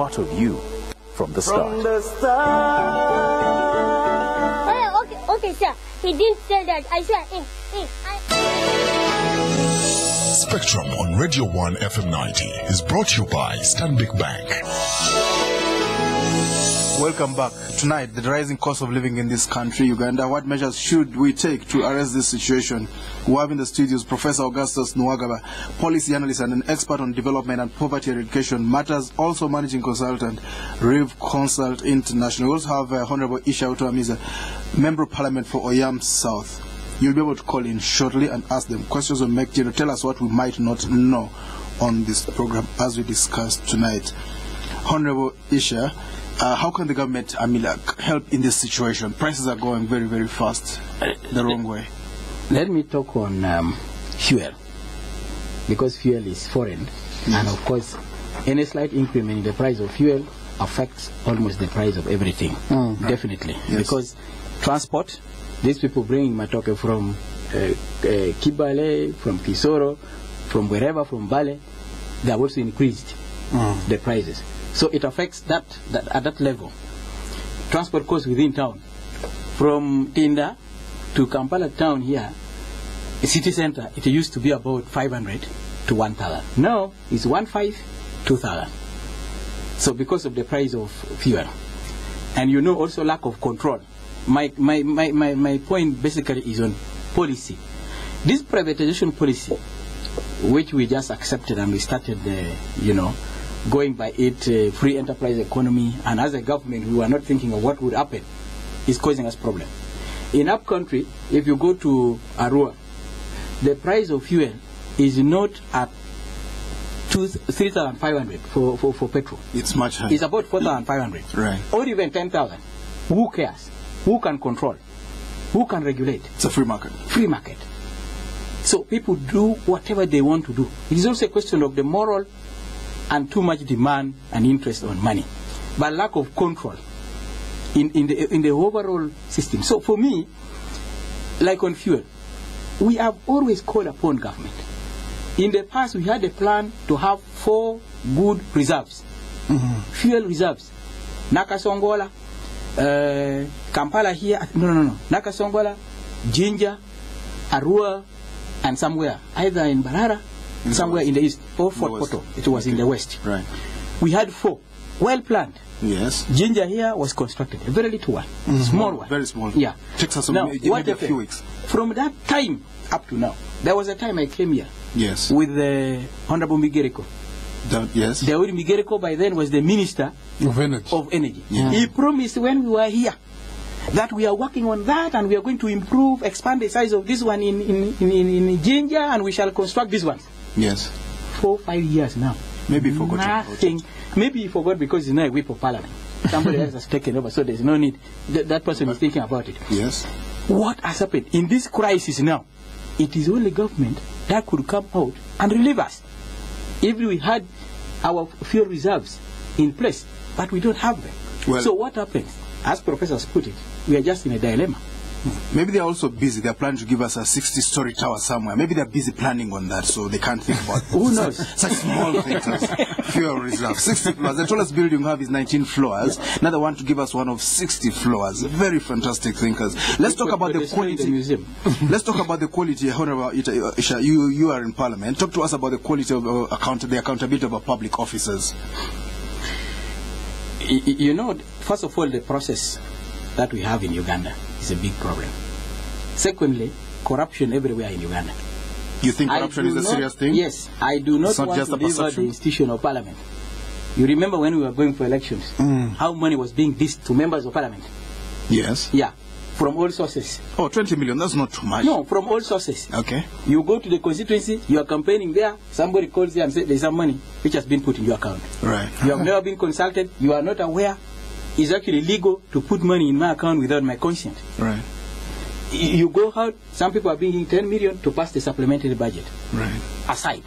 part of you from the start. Okay, sir. He didn't say that. I swear. Spectrum on Radio 1 FM 90 is brought to you by Stanbic Bank. Welcome back. Tonight, the rising cost of living in this country, Uganda. What measures should we take to arrest this situation? We have in the studios Professor Augustus Nuwagaba, policy analyst and an expert on development and poverty eradication matters, also managing consultant, Rev Consult International. We also have Honorable Ishaa, Otto, Member of Parliament for Oyam South. You'll be able to call in shortly and ask them questions or tell us what we might not know on this program as we discussed tonight. Honorable Ishaa, how can the government, help in this situation? Prices are going very, very fast, the wrong way. Let me talk on fuel, because fuel is foreign, and of course, any slight increment in the price of fuel affects almost the price of everything, definitely. Yes. Because transport, these people bringing matoke from Kibale, from Kisoro, from wherever, from Bale, they have also increased the prices. So it affects that at that level. Transport costs within town. From Tinda to Kampala town here, a city center, it used to be about 500 to 1,000. Now it's 1,500, 2,000. So because of the price of fuel. And also lack of control. My point basically is on policy. This privatization policy, which we just accepted and we started, going by it, free enterprise economy, and as a government we were not thinking of what would happen, is causing us problem. In up country, if you go to Arua, the price of fuel is not at 3,500 for petrol. It's much higher. It's about 4,500. Right. Or even 10,000. Who cares? Who can control? Who can regulate? It's a free market. Free market. So people do whatever they want to do. It is also a question of the moral and too much demand and interest on money, but lack of control in the overall system. So for me, like on fuel, we have always called upon government. In the past, we had a plan to have 4 good reserves, fuel reserves. Nakasongola, Kampala here, no. Nakasongola, Jinja, Arua, and somewhere, either in Barara, somewhere in the east, or Fort Otto, it was in the west. Right. We had 4, well planned. Yes. Ginger here was constructed, a very little one, small one. Very small. Yeah. Takes us maybe a few weeks. From that time up to now, there was a time I came here. Yes. With the Honorable Migereko. Yes. The Migereko by then was the Minister of Energy. Yeah. He promised when we were here that we are working on that and we are going to improve, expand the size of this one in Ginger, and we shall construct this one. Yes. 4 or 5 years now. Maybe he forgot. Nothing. Maybe he forgot because he's not a whip of parliament. Somebody else has taken over, so there's no need. That person is thinking about it. Yes. What has happened in this crisis now? It is only government that could come out and relieve us. If we had our fuel reserves in place, but we don't have them. Well, so what happens? As professors put it, we are just in a dilemma. Maybe they're also busy. They're planning to give us a 60-story tower somewhere. Maybe they're busy planning on that, so they can't think about who knows? Such small things as fuel reserve. 60 floors. The tallest building we have is 19 floors. Now they want to give us one of 60 floors. Very fantastic thinkers. Let's talk about the quality. Let's talk about the quality. Honorable Ishaa, you are in Parliament. Talk to us about the quality of the accountability of our public officers. First of all, the process that we have in Uganda is a big problem. Secondly, corruption everywhere in Uganda. You think corruption is a serious thing? Yes, I do not want to leave out the institution of parliament. You remember when we were going for elections, how money was being dished to members of parliament? Yes. Yeah, from all sources. Oh, 20 million, that's not too much. No, from all sources. Okay. You go to the constituency, you are campaigning there, somebody calls you and says there's some money which has been put in your account. Right. You have never been consulted, you are not aware. It's actually legal to put money in my account without my consent. Right. You go out, some people are bringing 10 million to pass the supplementary budget. Right. Aside.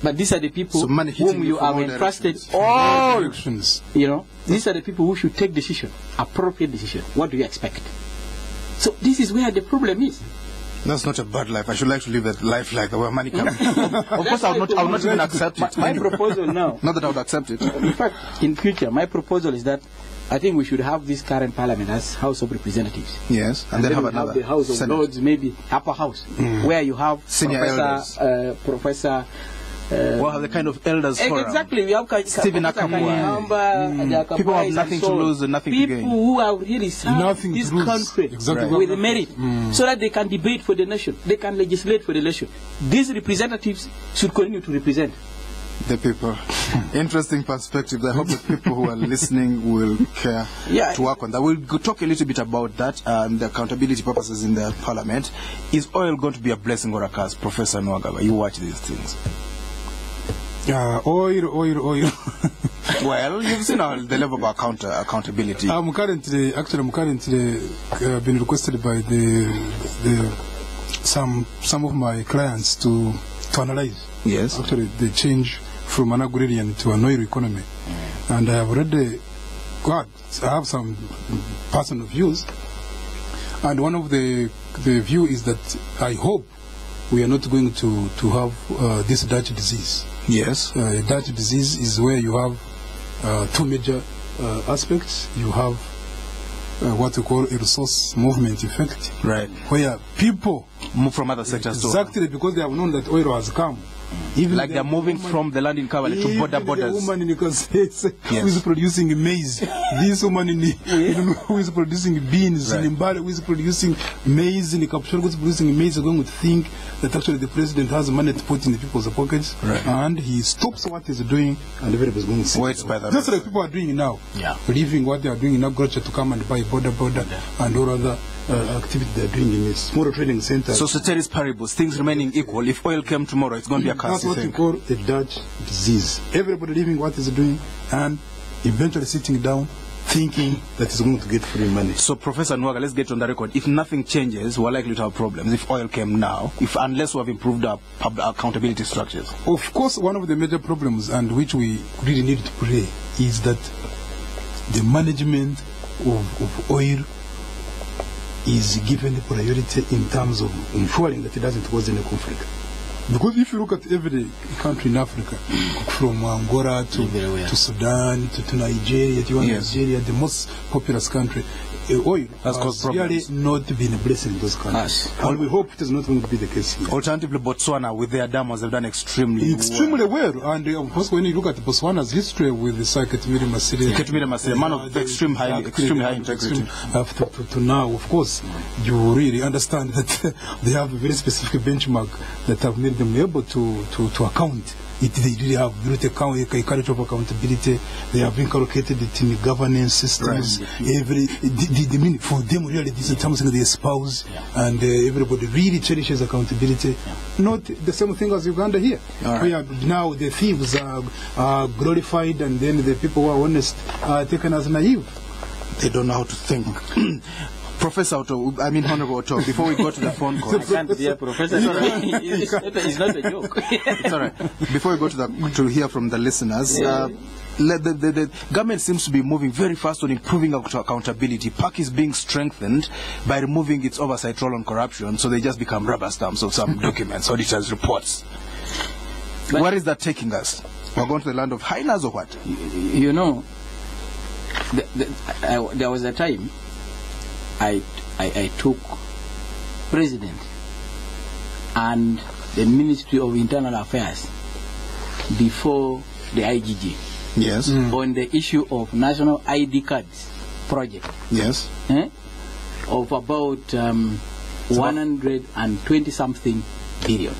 But these are the people whom you have entrusted all directions. These are the people who should take decision, appropriate decision. What do you expect? So this is where the problem is. That's not a bad life. I should like to live that life like where money comes. Of course, I would not even accept it. My proposal now. Not that I would accept it. In fact, in future, my proposal is that I think we should have this current parliament as House of Representatives. Yes, and then have we another have the House of Senate. Lords, maybe upper house, where you have Senior Professor. We'll have the kind of elders forum. Exactly, we have Stephen Akamwa. People have nothing to lose and nothing to gain. People who have really served this country with merit, so that they can debate for the nation, they can legislate for the nation. These representatives should continue to represent the people. Interesting perspective. I hope the people who are listening will care to work on that. We'll talk a little bit about that, the accountability purposes in the parliament. Is oil going to be a blessing or a curse? Professor Nuwagaba, you watch these things. Oil. Well, you've seen the level of accountability. I'm currently been requested by some of my clients to analyze. Yes. Actually, the change from an agrarian to an oil economy, and I have already I have some personal views, and one of the view is that I hope we are not going to have this Dutch disease. Yes. Dutch disease is where you have two major aspects. You have what we call a resource movement effect, right? Where people move from other sectors exactly because they have known that oil has come. Even like they're moving from the land in Kavala to border borders. The woman in Kansas who is producing maize. This woman in who is producing beans in Mbale, who is producing maize in Kapshol, who is producing maize, are going to think that actually the president has money to put in the people's pockets, and he stops what he's doing, and everybody is going to see. Waits by the just like people are doing now, leaving what they are doing in agriculture to come and buy border and all other activity they are doing in a small trading center. So ceteris paribus, things remaining equal, if oil came tomorrow, it's going to be a curse. That's what we call a Dutch disease. Everybody leaving what he's doing and eventually sitting down thinking that he's going to get free money. So Professor Nuwagaba, let's get on the record. If nothing changes, we're likely to have problems. If oil came now, unless we have improved our accountability structures. Of course, one of the major problems, and which we really need to pray, is that the management of oil is given priority in terms of ensuring that it doesn't cause any conflict. Because if you look at every country in Africa, from Angola to Sudan to Nigeria, Nigeria, the most populous country, oil has really not been a blessing in those countries. And we hope it is not going to be the case here. Alternatively, Botswana, with their dams, have done extremely well. And of course, when you look at Botswana's history with the Ketumire Masire, man of extremely high integrity, to now, of course, you really understand that they have a very specific benchmark that have made them able to account. They really have built a culture of accountability. They have inculcated it in the governance systems. For them, really, this is something they espouse, and everybody really cherishes accountability. Not the same thing as Uganda here, where now the thieves are glorified, and then the people who are honest are taken as naive. They don't know how to think. Professor Otto, Honorable Otto, before we go to the phone call. I can't be a professor. It's not a joke. It's all right. Before we go to hear from the listeners, the government seems to be moving very fast on improving accountability. PAC is being strengthened by removing its oversight role on corruption, so they just become rubber stamps of some documents, auditors' reports. But where is that taking us? We're going to the land of hyenas or what? You know, there was a time I took President and the Ministry of Internal Affairs before the IGG. Yes. On the issue of national ID cards project. Yes. Of about 120 something billion.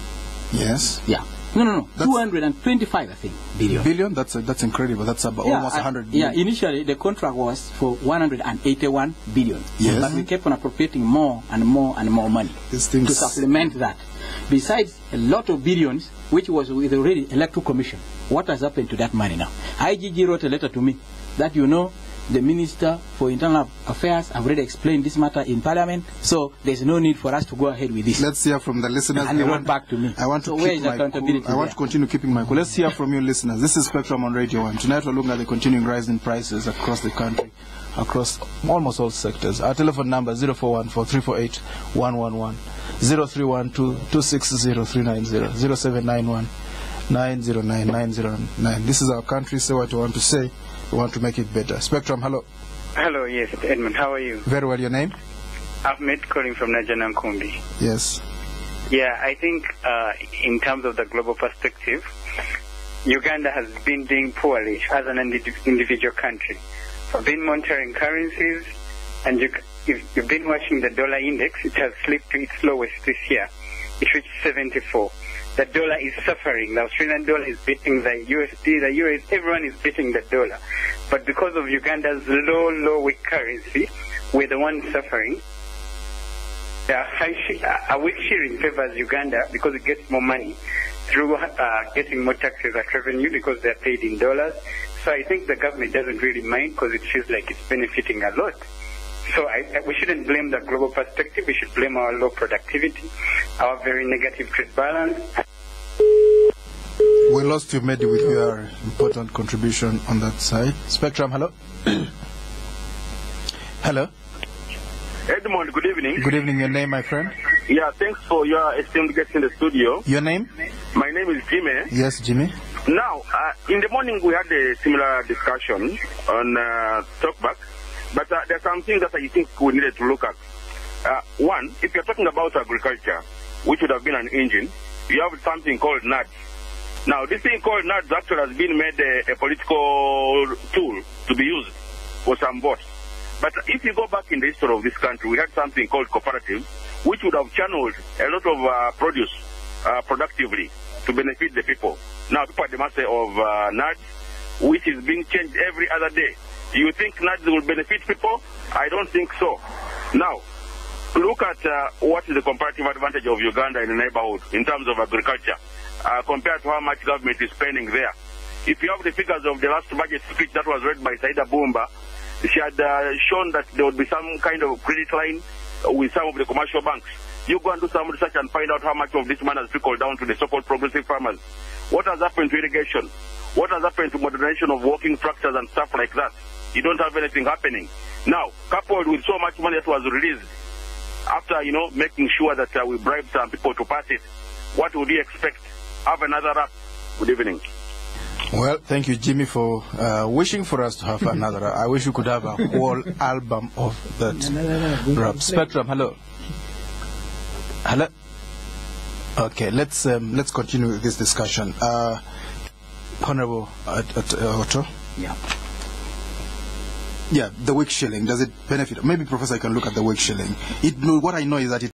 Yes. Yeah. No. 225, I think, billion. Billion? That's incredible. That's about almost 100 billion. Yeah, initially the contract was for 181 billion. Yes. But we kept on appropriating more and more and more money to supplement that. Besides a lot of billions, which was with already electoral commission. What has happened to that money now? IGG wrote a letter to me that, the Minister for Internal Affairs have already explained this matter in Parliament, so there's no need for us to go ahead with this. Let's hear from the listeners. And they wrote back to me. I want to keep my cool. I want to continue keeping my cool. Let's hear from you listeners. This is Spectrum on Radio 1. Tonight we're looking at the continuing rise in prices across the country. across almost all sectors. Our telephone number 0414-348-111, 0312-260-390, 0791-909-909. This is our country. Say what you want to say. We want to make it better. Spectrum, hello. Hello, yes, Edmond. How are you? Very well. Your name? Ahmed, calling from Najana Nkumbi. Yes. Yeah, I think in terms of the global perspective, Uganda has been doing poorly as an individual country. We've been monitoring currencies, and if you've been watching the dollar index, it has slipped to its lowest this year. It reached 74. The dollar is suffering. The Australian dollar is beating the USD, the US, everyone is beating the dollar. But because of Uganda's low, weak currency, we're the ones suffering. A weak shilling favors Uganda because it gets more money through getting more taxes as revenue because they're paid in dollars. So I think the government doesn't really mind because it feels like it's benefiting a lot. So we shouldn't blame the global perspective. We should blame our low productivity, our very negative trade balance. We lost you, Mehdi, with your important contribution on that side. Spectrum, hello. Hello. Edmond, good evening. Good evening. Your name, my friend? Yeah, thanks for your esteemed guest in the studio. Your name? My name is Jimmy. Yes, Jimmy. Now, in the morning we had a similar discussion on Talkback, but there are some things that I think we needed to look at. One, if you're talking about agriculture, which would have been an engine, you have something called NADS. Now, this thing called NADS actually has been made a political tool to be used for some votes. But if you go back in the history of this country, we had something called cooperatives, which would have channeled a lot of produce productively to benefit the people. Now, people are the master of NADS, which is being changed every other day. Do you think NADS will benefit people? I don't think so. Now, look at what is the comparative advantage of Uganda in the neighborhood in terms of agriculture compared to how much government is spending there. If you have the figures of the last budget speech that was read by Saida Boumba, she had shown that there would be some kind of credit line with some of the commercial banks. You go and do some research and find out how much of this money has trickled down to the so-called progressive farmers. What has happened to irrigation? What has happened to modernization of walking structures and stuff like that? You don't have anything happening. Now, coupled with so much money that was released, after, making sure that we bribed some people to pass it, what would you expect? Have another rap. Good evening. Well, thank you, Jimmy, for wishing for us to have another. I wish we could have a whole album of that rap. Spectrum, hello. Hello. Okay, let's continue with this discussion. Honorable Otto. Yeah. Yeah, the weak shilling, does it benefit? Maybe, Professor, I can look at the weak shilling. What I know is that it